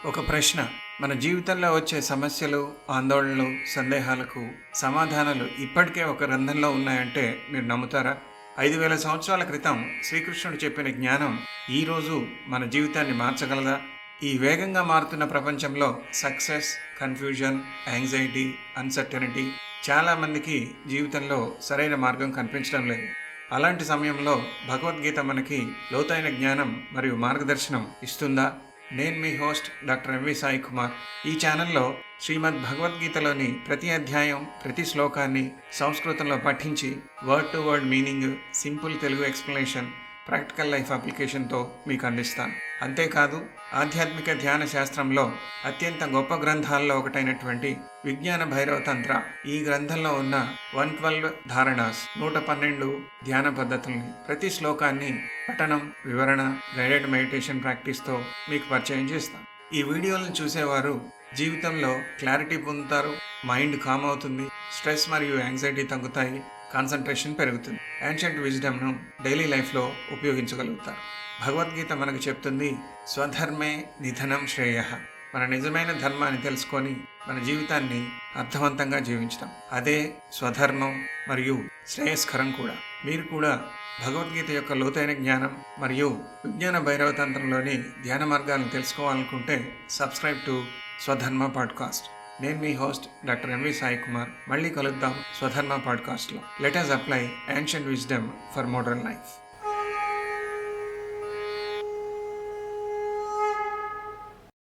ఒక ప్రశ్న. మన జీవితంలో వచ్చే సమస్యలు, ఆందోళనలు, సందేహాలకు సమాధానాలు ఇప్పటికే ఒక గ్రంథంలో ఉన్నాయంటే మీరు నమ్ముతారా? 5000 సంవత్సరాల క్రితం శ్రీకృష్ణుడు చెప్పిన జ్ఞానం ఈరోజు మన జీవితాన్ని మార్చగలదా? ఈ వేగంగా మారుతున్న ప్రపంచంలో సక్సెస్, కన్ఫ్యూజన్, యాంగ్జైటీ, అన్సర్టనిటీ చాలామందికి జీవితంలో సరైన మార్గం కనిపించడం లేదు. అలాంటి సమయంలో భగవద్గీత మనకి లోతైన జ్ఞానం మరియు మార్గదర్శనం ఇస్తుందా? నేను మీ host doctor MV Sai Kumar. ఈ ఛానల్లో శ్రీమద్ భగవద్గీతలోని ప్రతి అధ్యాయం, ప్రతి శ్లోకాన్ని సంస్కృతంలో పఠించి word to word meaning, simple Telugu explanation, practical life అప్లికేషన్తో మీకు అందిస్తాను. అంతేకాదు, ఆధ్యాత్మిక ధ్యాన శాస్త్రంలో అత్యంత గొప్ప గ్రంథాల్లో ఒకటైనటువంటి విజ్ఞాన భైరవ తంత్ర, ఈ గ్రంథంలో ఉన్న 112 ధారణాస్, 112 ధ్యాన పద్ధతుల్ని, ప్రతి శ్లోకాన్ని పఠనం, వివరణ, గైడెడ్ మెడిటేషన్ ప్రాక్టీస్తో మీకు పరిచయం చేస్తాను. ఈ వీడియోలను చూసేవారు జీవితంలో క్లారిటీ పొందుతారు, మైండ్ కామ్ అవుతుంది, స్ట్రెస్ మరియు యాంగ్జైటీ తగ్గుతాయి, కాన్సన్ట్రేషన్ పెరుగుతుంది, యాన్షియంట్ విజ్డమ్ను డైలీ లైఫ్లో ఉపయోగించగలుగుతారు. భగవద్గీత మనకు చెప్తుంది, స్వధర్మే నిధనం శ్రేయ. మన నిజమైన ధర్మాన్ని తెలుసుకొని మన జీవితాన్ని అర్థవంతంగా జీవించడం, అదే స్వధర్మం మరియు శ్రేయస్కరం కూడా. మీరు కూడా భగవద్గీత యొక్క లోతైన జ్ఞానం మరియు విజ్ఞాన భైరవ తంత్రంలోని ధ్యాన మార్గాలను తెలుసుకోవాలనుకుంటే సబ్స్క్రైబ్ టు స్వధర్మ పాడ్కాస్ట్. నేను మీ host doctor MV Sai Kumar. మళ్ళీ కలుద్దాం స్వధర్మ పాడ్కాస్ట్లో. Let us apply ancient wisdom for modern life.